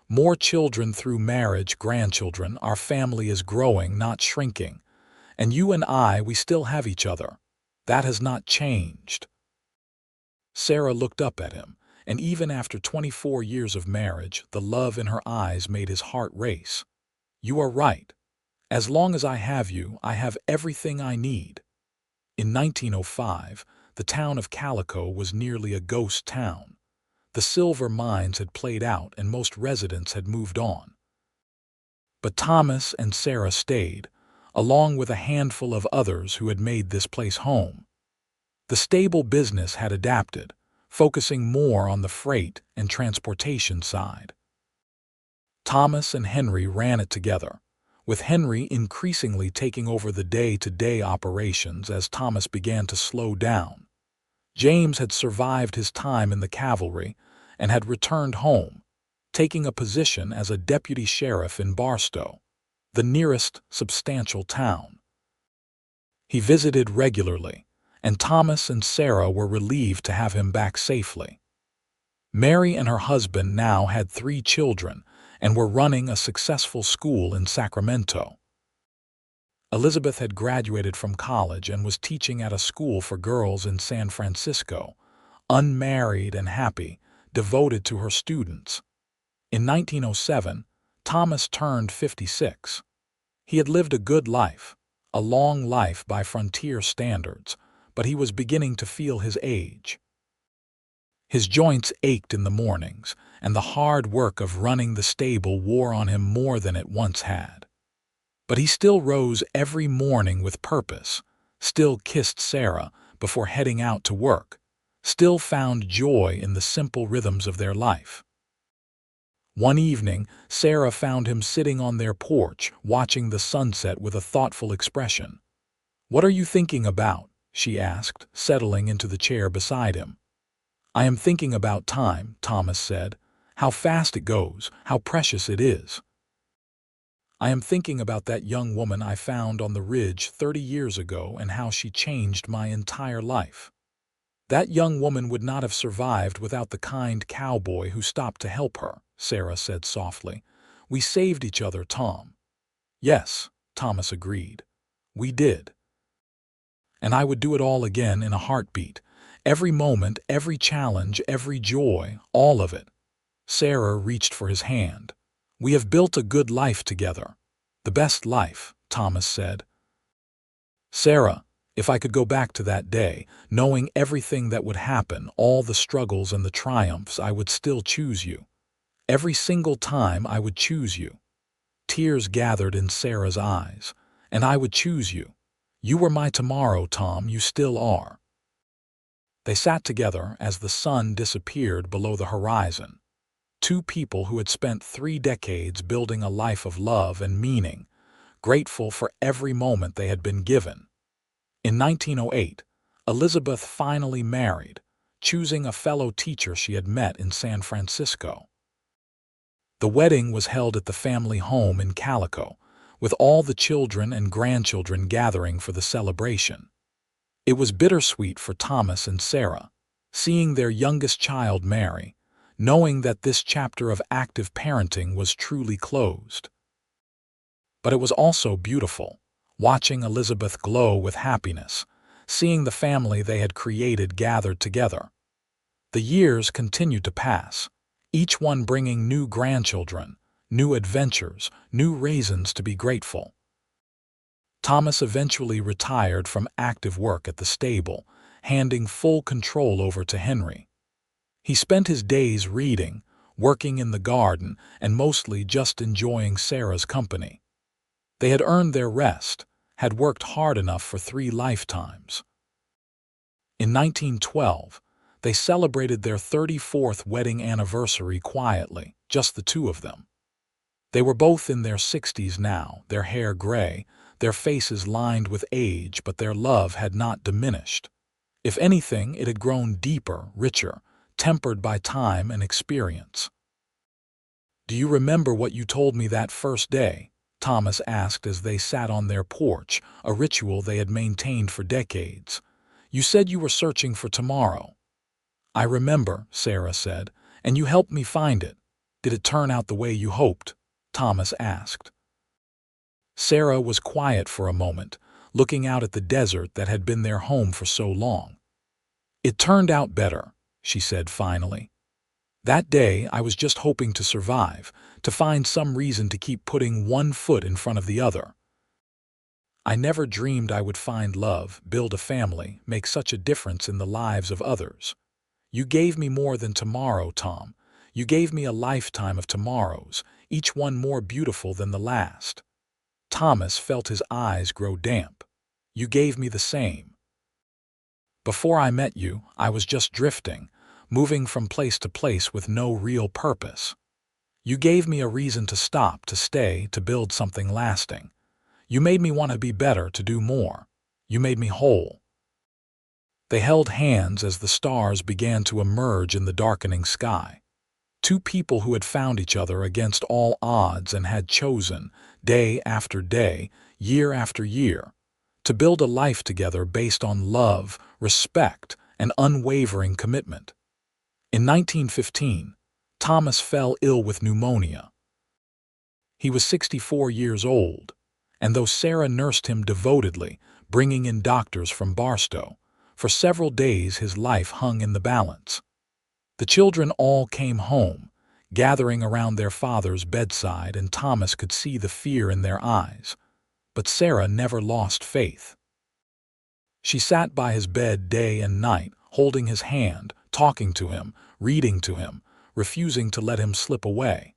More children through marriage, grandchildren. Our family is growing, not shrinking. And you and I, we still have each other. That has not changed." Sarah looked up at him, and even after 24 years of marriage, the love in her eyes made his heart race. "You are right. As long as I have you, I have everything I need." In 1905, the town of Calico was nearly a ghost town. The The silver mines had played out and most residents had moved on. But Thomas and Sarah stayed, along with a handful of others who had made this place home. The stable business had adapted, focusing more on the freight and transportation side. Thomas and Henry ran it together, with Henry increasingly taking over the day-to-day operations as Thomas began to slow down. James had survived his time in the cavalry and had returned home, taking a position as a deputy sheriff in Barstow, the nearest substantial town. He visited regularly, and Thomas and Sarah were relieved to have him back safely. Mary and her husband now had 3 children and were running a successful school in Sacramento. Elizabeth had graduated from college and was teaching at a school for girls in San Francisco, unmarried and happy, devoted to her students. In 1907, Thomas turned 56. He had lived a good life, a long life by frontier standards, but he was beginning to feel his age. His joints ached in the mornings, and the hard work of running the stable wore on him more than it once had. But he still rose every morning with purpose, still kissed Sarah before heading out to work, still found joy in the simple rhythms of their life. One evening, Sarah found him sitting on their porch, watching the sunset with a thoughtful expression. "What are you thinking about?" she asked, settling into the chair beside him. "I am thinking about time," Thomas said. "How fast it goes, how precious it is. I am thinking about that young woman I found on the ridge 30 years ago and how she changed my entire life. That young woman would not have survived without the kind cowboy who stopped to help her," Sarah said softly. "We saved each other, Tom." "Yes," Thomas agreed. "We did. And I would do it all again in a heartbeat. Every moment, every challenge, every joy, all of it." Sarah reached for his hand. "We have built a good life together. The best life," Thomas said. "Sarah, if I could go back to that day, knowing everything that would happen, all the struggles and the triumphs, I would still choose you. Every single time I would choose you." Tears gathered in Sarah's eyes. "And I would choose you. You were my tomorrow, Tom, you still are." They sat together as the sun disappeared below the horizon. 2 people who had spent 3 decades building a life of love and meaning, grateful for every moment they had been given. In 1908, Elizabeth finally married, choosing a fellow teacher she had met in San Francisco. The wedding was held at the family home in Calico, with all the children and grandchildren gathering for the celebration. It was bittersweet for Thomas and Sarah, seeing their youngest child marry, knowing that this chapter of active parenting was truly closed. But it was also beautiful, watching Elizabeth glow with happiness, seeing the family they had created gathered together. The years continued to pass, each one bringing new grandchildren, new adventures, new reasons to be grateful. Thomas eventually retired from active work at the stable, handing full control over to Henry. He spent his days reading, working in the garden, and mostly just enjoying Sarah's company. They had earned their rest, had worked hard enough for 3 lifetimes. In 1912, they celebrated their 34th wedding anniversary quietly, just the 2 of them. They were both in their 60s now, their hair gray, their faces lined with age, but their love had not diminished. If anything, it had grown deeper, richer, tempered by time and experience. "Do you remember what you told me that first day?" Thomas asked as they sat on their porch, a ritual they had maintained for decades. "You said you were searching for tomorrow." "I remember," Sarah said, "and you helped me find it. Did it turn out the way you hoped?" Thomas asked. Sarah was quiet for a moment, looking out at the desert that had been their home for so long. "It turned out better," she said finally. "That day I was just hoping to survive, to find some reason to keep putting one foot in front of the other. I never dreamed I would find love, build a family, make such a difference in the lives of others. You gave me more than tomorrow, Tom. You gave me a lifetime of tomorrows, each one more beautiful than the last. Thomas felt his eyes grow damp. You gave me the same. Before I met you, I was just drifting, moving from place to place with no real purpose. You gave me a reason to stop, to stay, to build something lasting. You made me want to be better, to do more. You made me whole. They held hands as the stars began to emerge in the darkening sky. Two people who had found each other against all odds and had chosen, day after day, year after year, to build a life together based on love, respect, and unwavering commitment. In 1915, Thomas fell ill with pneumonia. He was 64 years old, and though Sarah nursed him devotedly, bringing in doctors from Barstow, for several days his life hung in the balance. The children all came home, gathering around their father's bedside, and Thomas could see the fear in their eyes. But Sarah never lost faith. She sat by his bed day and night, holding his hand, talking to him, reading to him, refusing to let him slip away.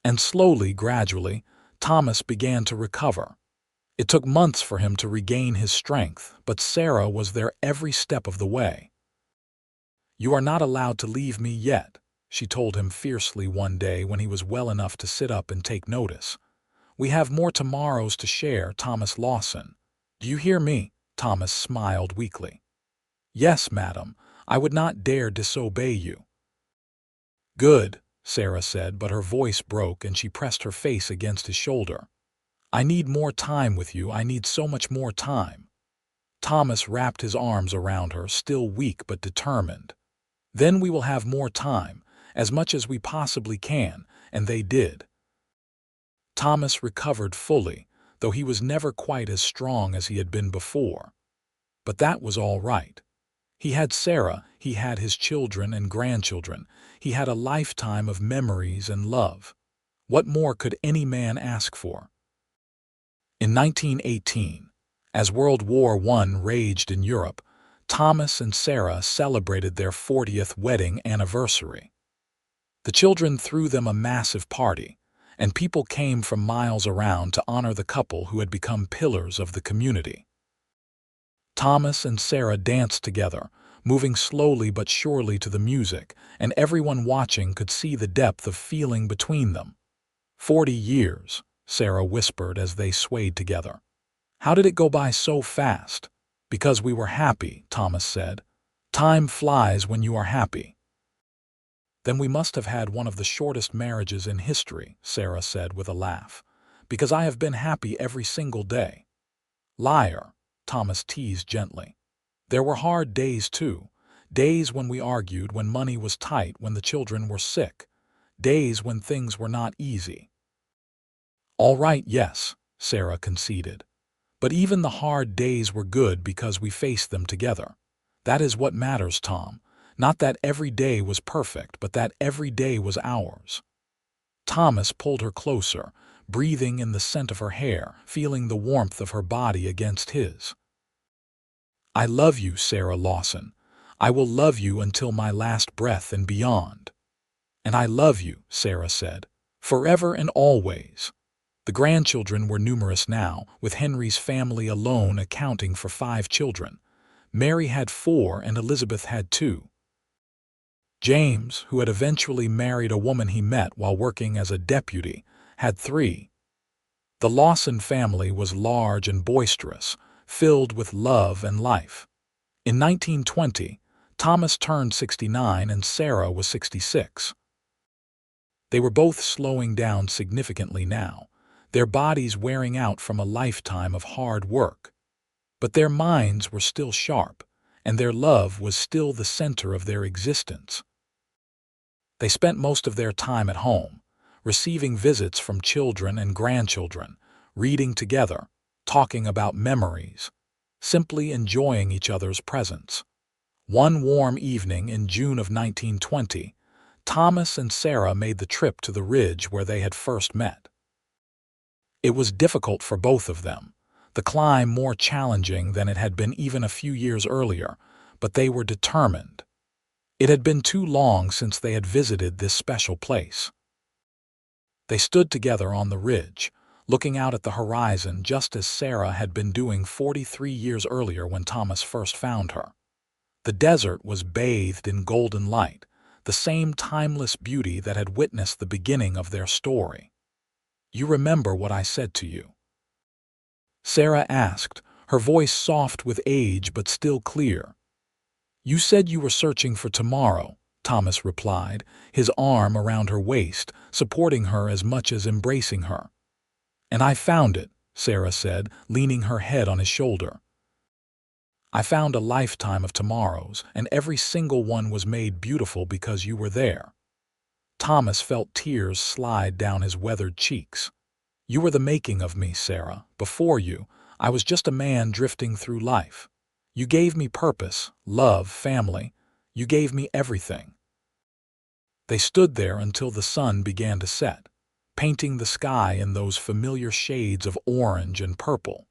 And slowly, gradually, Thomas began to recover. It took months for him to regain his strength, but Sarah was there every step of the way. "You are not allowed to leave me yet," she told him fiercely one day when he was well enough to sit up and take notice. "We have more tomorrows to share, Thomas Lawson. Do you hear me?" Thomas smiled weakly. "Yes, madam. I would not dare disobey you." "Good," Sarah said, but her voice broke and she pressed her face against his shoulder. "I need more time with you. I need so much more time." Thomas wrapped his arms around her, still weak but determined. "Then we will have more time, as much as we possibly can," and they did. Thomas recovered fully, though he was never quite as strong as he had been before. But that was all right. He had Sarah, he had his children and grandchildren, he had a lifetime of memories and love. What more could any man ask for? In 1918, as World War I raged in Europe, Thomas and Sarah celebrated their 40th wedding anniversary. The children threw them a massive party, and people came from miles around to honor the couple who had become pillars of the community. Thomas and Sarah danced together, moving slowly but surely to the music, and everyone watching could see the depth of feeling between them. 40 years, Sarah whispered as they swayed together. "How did it go by so fast?" "Because we were happy," Thomas said. "Time flies when you are happy." "Then we must have had one of the shortest marriages in history," Sarah said with a laugh, "because I have been happy every single day." "Liar," Thomas teased gently. "There were hard days too, days when we argued, when money was tight, when the children were sick, days when things were not easy." "All right, yes," Sarah conceded. "But even the hard days were good because we faced them together. That is what matters, Tom. Not that every day was perfect, but that every day was ours." Thomas pulled her closer, breathing in the scent of her hair, feeling the warmth of her body against his. "I love you, Sarah Lawson. I will love you until my last breath and beyond." "And I love you," Sarah said, "forever and always." The grandchildren were numerous now, with Henry's family alone accounting for 5 children. Mary had 4 and Elizabeth had 2. James, who had eventually married a woman he met while working as a deputy, had 3. The Lawson family was large and boisterous, filled with love and life. In 1920, Thomas turned 69 and Sarah was 66. They were both slowing down significantly now, their bodies wearing out from a lifetime of hard work. But their minds were still sharp, and their love was still the center of their existence. They spent most of their time at home, receiving visits from children and grandchildren, reading together, talking about memories, simply enjoying each other's presence. One warm evening in June of 1920, Thomas and Sarah made the trip to the ridge where they had first met. It was difficult for both of them, the climb more challenging than it had been even a few years earlier, but they were determined. It had been too long since they had visited this special place. They stood together on the ridge, looking out at the horizon just as Sarah had been doing 43 years earlier when Thomas first found her. The desert was bathed in golden light, the same timeless beauty that had witnessed the beginning of their story. "You remember what I said to you?" Sarah asked, her voice soft with age but still clear. "You said you were searching for tomorrow," Thomas replied, his arm around her waist, supporting her as much as embracing her. "And I found it," Sarah said, leaning her head on his shoulder. "I found a lifetime of tomorrows, and every single one was made beautiful because you were there." Thomas felt tears slide down his weathered cheeks. "You were the making of me, Sarah. Before you, I was just a man drifting through life. You gave me purpose, love, family. You gave me everything." They stood there until the sun began to set, painting the sky in those familiar shades of orange and purple.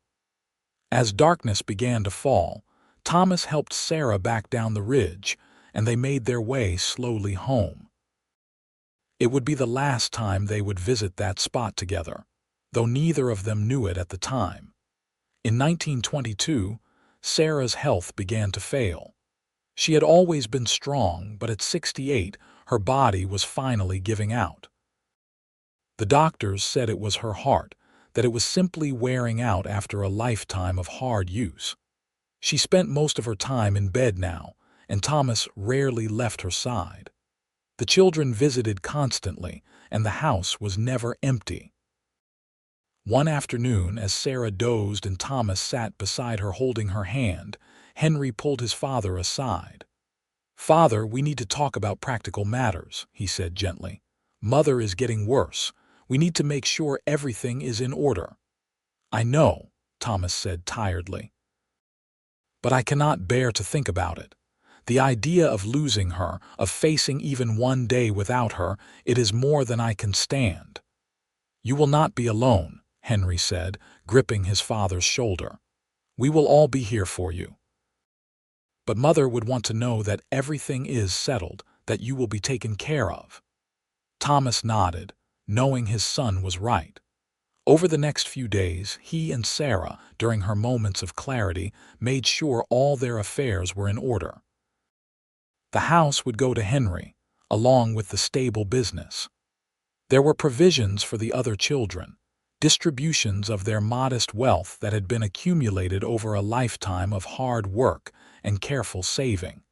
As darkness began to fall, Thomas helped Sarah back down the ridge, and they made their way slowly home. It would be the last time they would visit that spot together, though neither of them knew it at the time. In 1922, Sarah's health began to fail. She had always been strong, but at 68, her body was finally giving out. The doctors said it was her heart, that it was simply wearing out after a lifetime of hard use. She spent most of her time in bed now, and Thomas rarely left her side. The children visited constantly, and the house was never empty. One afternoon, as Sarah dozed and Thomas sat beside her holding her hand, Henry pulled his father aside. "Father, we need to talk about practical matters," he said gently. "Mother is getting worse. We need to make sure everything is in order." "I know," Thomas said tiredly. "But I cannot bear to think about it. The idea of losing her, of facing even one day without her, it is more than I can stand." "You will not be alone," Henry said, gripping his father's shoulder. "We will all be here for you. But Mother would want to know that everything is settled, that you will be taken care of." Thomas nodded, knowing his son was right. Over the next few days, he and Sarah, during her moments of clarity, made sure all their affairs were in order. The house would go to Henry, along with the stable business. There were provisions for the other children, distributions of their modest wealth that had been accumulated over a lifetime of hard work and careful saving.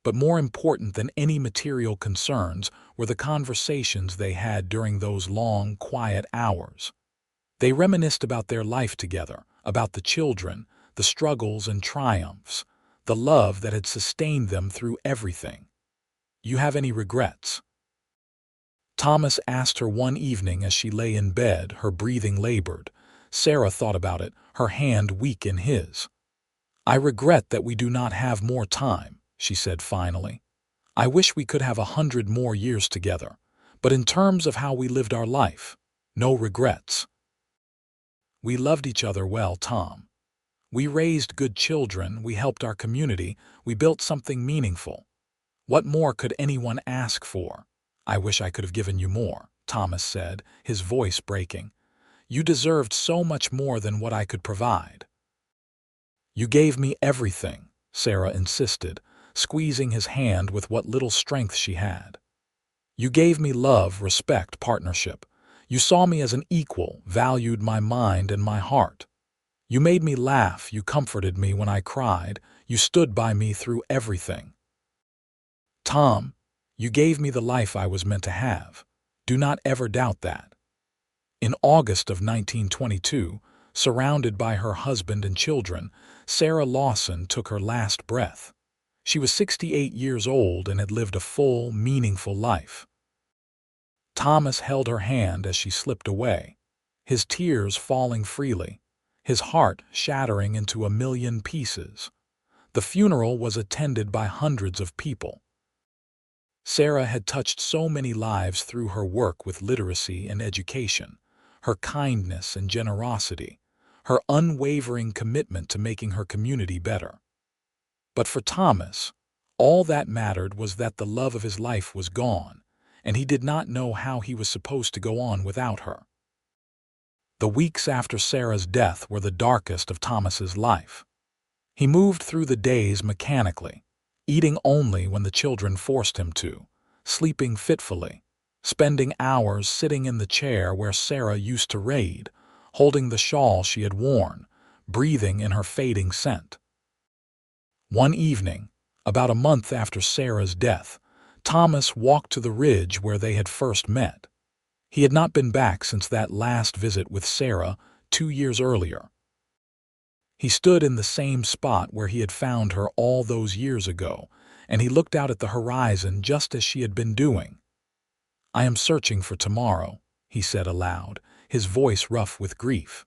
But more important than any material concerns were the conversations they had during those long, quiet hours. They reminisced about their life together, about the children, the struggles and triumphs, the love that had sustained them through everything. "You have any regrets?" Thomas asked her one evening as she lay in bed, her breathing labored. Sarah thought about it, her hand weak in his. "I regret that we do not have more time," she said finally. "I wish we could have 100 more years together, but in terms of how we lived our life, no regrets. We loved each other well, Tom. We raised good children, we helped our community, we built something meaningful. What more could anyone ask for?" "I wish I could have given you more," Thomas said, his voice breaking. "You deserved so much more than what I could provide." "You gave me everything," Sarah insisted, squeezing his hand with what little strength she had. "You gave me love, respect, partnership. You saw me as an equal, valued my mind and my heart. You made me laugh, you comforted me when I cried, you stood by me through everything. Tom, you gave me the life I was meant to have. Do not ever doubt that." In August of 1922, surrounded by her husband and children, Sarah Lawson took her last breath. She was 68 years old and had lived a full, meaningful life. Thomas held her hand as she slipped away, his tears falling freely, his heart shattering into a million pieces. The funeral was attended by hundreds of people. Sarah had touched so many lives through her work with literacy and education, her kindness and generosity, her unwavering commitment to making her community better. But for Thomas, All that mattered was that the love of his life was gone, and he did not know how he was supposed to go on without her. The weeks after Sarah's death were the darkest of Thomas's life. He moved through the days mechanically, eating only when the children forced him to, sleeping fitfully, spending hours sitting in the chair where Sarah used to raid, holding the shawl she had worn, breathing in her fading scent. One evening, about a month after Sarah's death, Thomas walked to the ridge where they had first met. He had not been back since that last visit with Sarah 2 years earlier. He stood in the same spot where he had found her all those years ago, and he looked out at the horizon just as she had been doing. "I am searching for tomorrow," he said aloud, his voice rough with grief.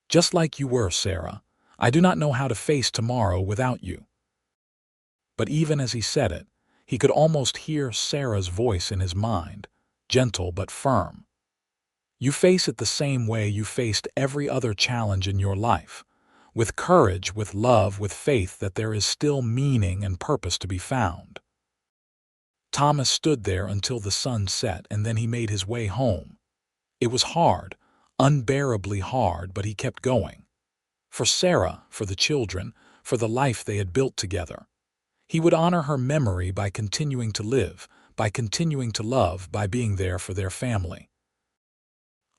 "Just like you were, Sarah. I do not know how to face tomorrow without you." But even as he said it, he could almost hear Sarah's voice in his mind, gentle but firm. "You face it the same way you faced every other challenge in your life, with courage, with love, with faith that there is still meaning and purpose to be found." Thomas stood there until the sun set, and then he made his way home. It was hard, unbearably hard, but he kept going. For Sarah, for the children, for the life they had built together. He would honor her memory by continuing to live, by continuing to love, by being there for their family.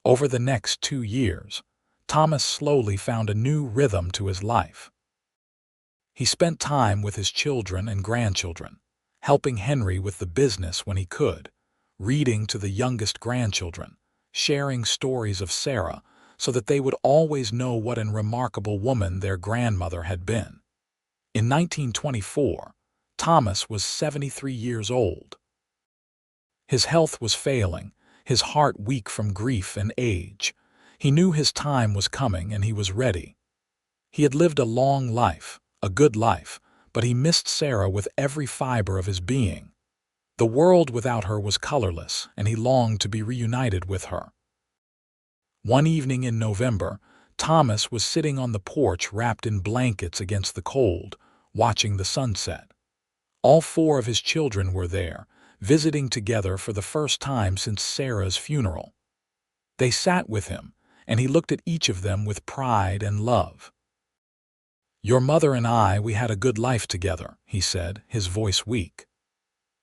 Over the next 2 years, Thomas slowly found a new rhythm to his life. He spent time with his children and grandchildren, helping Henry with the business when he could, reading to the youngest grandchildren, sharing stories of Sarah so that they would always know what a remarkable woman their grandmother had been. In 1924, Thomas was 73 years old. His health was failing, his heart weak from grief and age. He knew his time was coming and he was ready. He had lived a long life, a good life, but he missed Sarah with every fiber of his being. The world without her was colorless, and he longed to be reunited with her. One evening in November, Thomas was sitting on the porch wrapped in blankets against the cold, watching the sunset. All 4 of his children were there, visiting together for the first time since Sarah's funeral. They sat with him, and he looked at each of them with pride and love. "Your mother and I, we had a good life together," he said, his voice weak.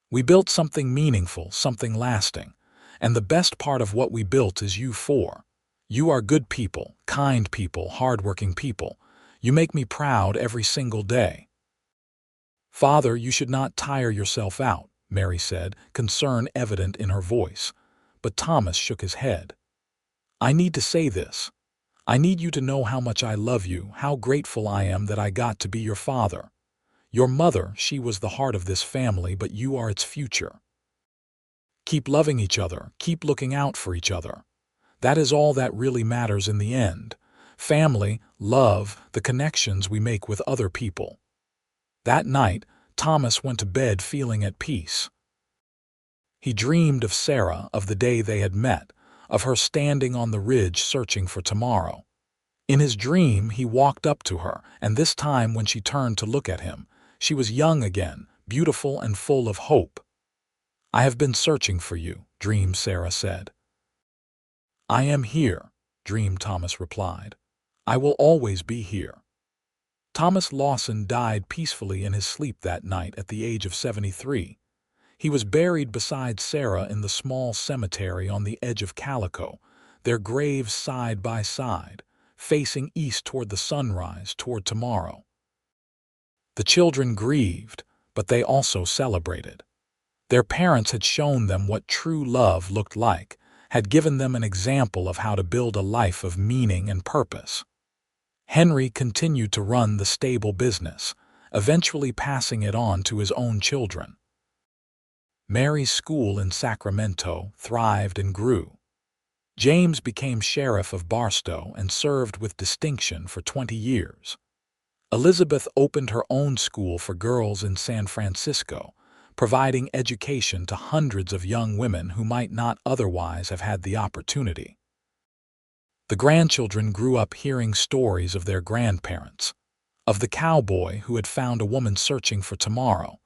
"We built something meaningful, something lasting, and the best part of what we built is you 4. You are good people, kind people, hardworking people. You make me proud every single day." "Father, you should not tire yourself out," Mary said, concern evident in her voice. But Thomas shook his head. "I need to say this. I need you to know how much I love you, how grateful I am that I got to be your father. Your mother, she was the heart of this family, but you are its future. Keep loving each other, keep looking out for each other. That is all that really matters in the end. Family, love, the connections we make with other people." That night, Thomas went to bed feeling at peace. He dreamed of Sarah, of the day they had met, of her standing on the ridge searching for tomorrow. In his dream, he walked up to her, and this time when she turned to look at him, she was young again, beautiful and full of hope. "I have been searching for you," dreamed Sarah said. "I am here," dreamed Thomas replied. "I will always be here." Thomas Lawson died peacefully in his sleep that night at the age of 73. He was buried beside Sarah in the small cemetery on the edge of Calico, their graves side by side, facing east toward the sunrise, toward tomorrow. The children grieved, but they also celebrated. Their parents had shown them what true love looked like, had given them an example of how to build a life of meaning and purpose. Henry continued to run the stable business, eventually passing it on to his own children. Mary's school in Sacramento thrived and grew. James became sheriff of Barstow and served with distinction for 20 years. Elizabeth opened her own school for girls in San Francisco, providing education to hundreds of young women who might not otherwise have had the opportunity. The grandchildren grew up hearing stories of their grandparents, of the cowboy who had found a woman searching for tomorrow,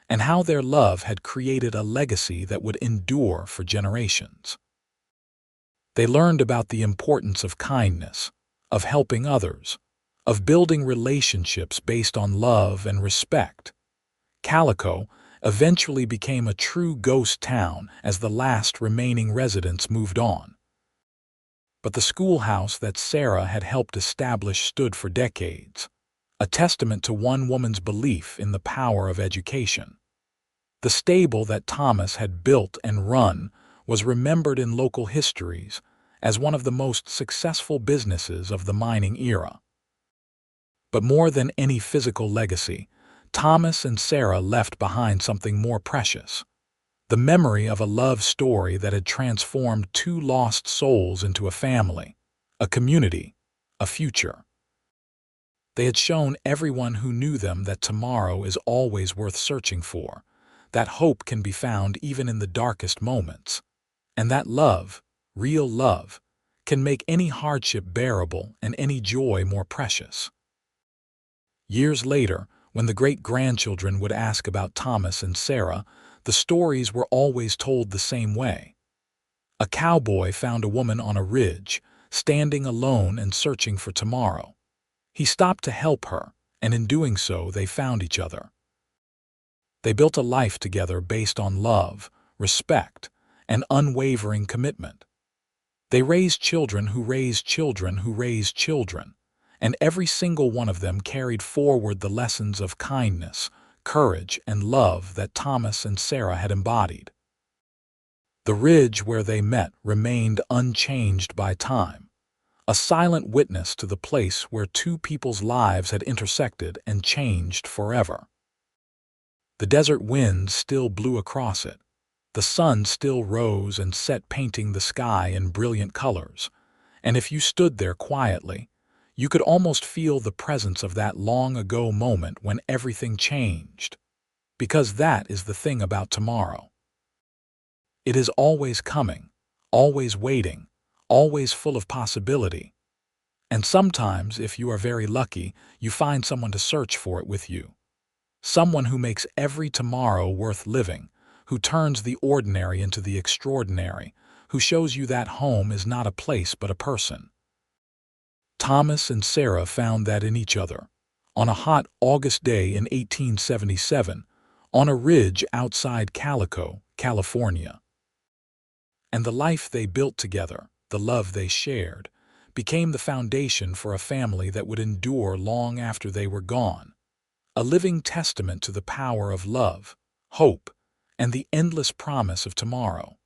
and how their love had created a legacy that would endure for generations. They learned about the importance of kindness, of helping others, of building relationships based on love and respect. Calico eventually became a true ghost town as the last remaining residents moved on. But the schoolhouse that Sarah had helped establish stood for decades, a testament to one woman's belief in the power of education. The stable that Thomas had built and run was remembered in local histories as one of the most successful businesses of the mining era. But more than any physical legacy, Thomas and Sarah left behind something more precious: the memory of a love story that had transformed two lost souls into a family, a community, a future. They had shown everyone who knew them that tomorrow is always worth searching for, that hope can be found even in the darkest moments, and that love, real love, can make any hardship bearable and any joy more precious. Years later, when the great-grandchildren would ask about Thomas and Sarah, the stories were always told the same way. A cowboy found a woman on a ridge, standing alone and searching for tomorrow. He stopped to help her, and in doing so they found each other. They built a life together based on love, respect, and unwavering commitment. They raised children who raised children who raised children, and every single one of them carried forward the lessons of kindness, courage, and love that Thomas and Sarah had embodied. The ridge where they met remained unchanged by time, a silent witness to the place where two people's lives had intersected and changed forever. The desert winds still blew across it. The sun still rose and set, painting the sky in brilliant colors, and if you stood there quietly, you could almost feel the presence of that long-ago moment when everything changed. Because that is the thing about tomorrow. It is always coming, always waiting, always full of possibility. And sometimes, if you are very lucky, you find someone to search for it with you. Someone who makes every tomorrow worth living, who turns the ordinary into the extraordinary, who shows you that home is not a place but a person. Thomas and Sarah found that in each other, on a hot August day in 1877, on a ridge outside Calico, California. And the life they built together, the love they shared, became the foundation for a family that would endure long after they were gone, a living testament to the power of love, hope, and the endless promise of tomorrow.